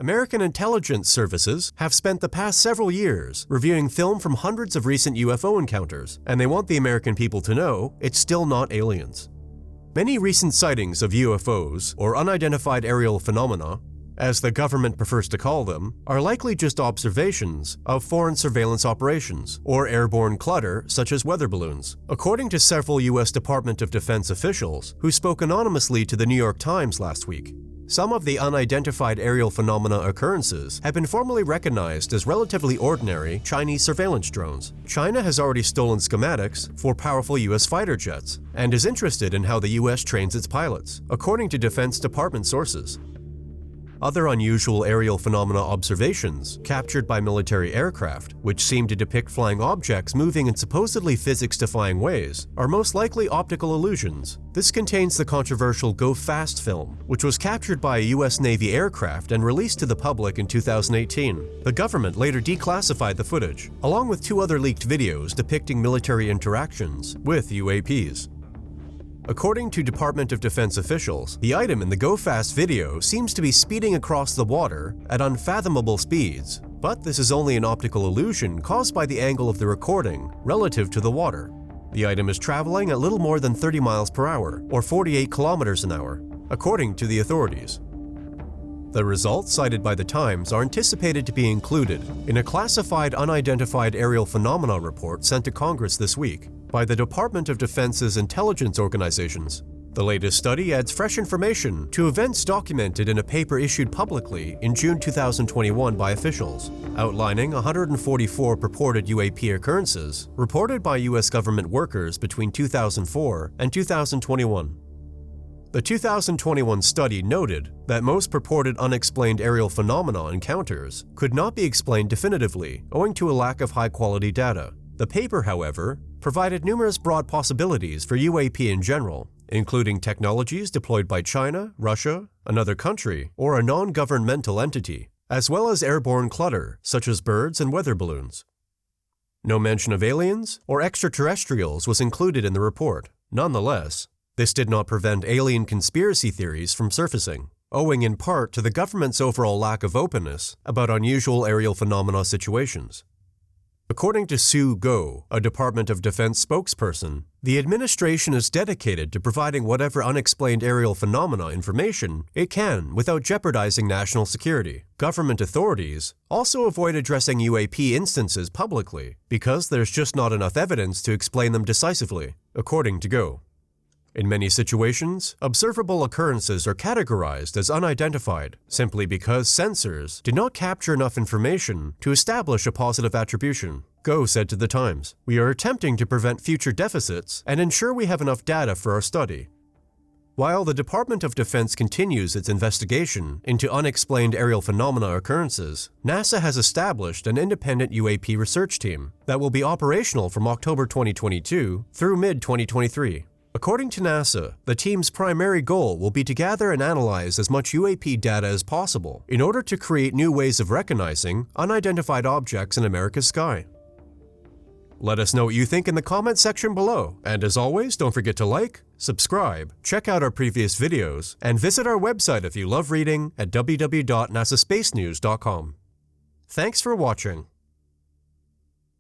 American intelligence services have spent the past several years reviewing film from hundreds of recent UFO encounters, and they want the American people to know it's still not aliens. Many recent sightings of UFOs, or unidentified aerial phenomena, as the government prefers to call them, are likely just observations of foreign surveillance operations, or airborne clutter such as weather balloons, according to several U.S. Department of Defense officials who spoke anonymously to the New York Times last week. Some of the unidentified aerial phenomena occurrences have been formally recognized as relatively ordinary Chinese surveillance drones. China has already stolen schematics for powerful U.S. fighter jets and is interested in how the U.S. trains its pilots, according to Defense Department sources. Other unusual aerial phenomena observations captured by military aircraft, which seem to depict flying objects moving in supposedly physics-defying ways, are most likely optical illusions. This contains the controversial Go Fast film, which was captured by a U.S. Navy aircraft and released to the public in 2018. The government later declassified the footage, along with 2 other leaked videos depicting military interactions with UAPs. According to Department of Defense officials, the item in the Go Fast video seems to be speeding across the water at unfathomable speeds, but this is only an optical illusion caused by the angle of the recording relative to the water. The item is traveling at little more than 30 miles per hour, or 48 kilometers an hour, according to the authorities. The results cited by the Times are anticipated to be included in a classified unidentified aerial phenomena report sent to Congress this week by the Department of Defense's intelligence organizations. The latest study adds fresh information to events documented in a paper issued publicly in June 2021 by officials, outlining 144 purported UAP occurrences reported by U.S. government workers between 2004 and 2021. The 2021 study noted that most purported unexplained aerial phenomena encounters could not be explained definitively owing to a lack of high-quality data. The paper, however, provided numerous broad possibilities for UAP in general, including technologies deployed by China, Russia, another country, or a non-governmental entity, as well as airborne clutter such as birds and weather balloons. No mention of aliens or extraterrestrials was included in the report. Nonetheless, this did not prevent alien conspiracy theories from surfacing, owing in part to the government's overall lack of openness about unusual aerial phenomena situations. According to Sue Goh, a Department of Defense spokesperson, the administration is dedicated to providing whatever unexplained aerial phenomena information it can without jeopardizing national security. Government authorities also avoid addressing UAP instances publicly because there's just not enough evidence to explain them decisively, according to Goh. In many situations, observable occurrences are categorized as unidentified simply because sensors do not capture enough information to establish a positive attribution. Goh said to the Times, "We are attempting to prevent future deficits and ensure we have enough data for our study." While the Department of Defense continues its investigation into unexplained aerial phenomena occurrences, NASA has established an independent UAP research team that will be operational from October 2022 through mid-2023. According to NASA, the team's primary goal will be to gather and analyze as much UAP data as possible in order to create new ways of recognizing unidentified objects in America's sky. Let us know what you think in the comments section below, and as always, don't forget to like, subscribe, check out our previous videos, and visit our website if you love reading at www.nasaspacenews.com. Thanks for watching.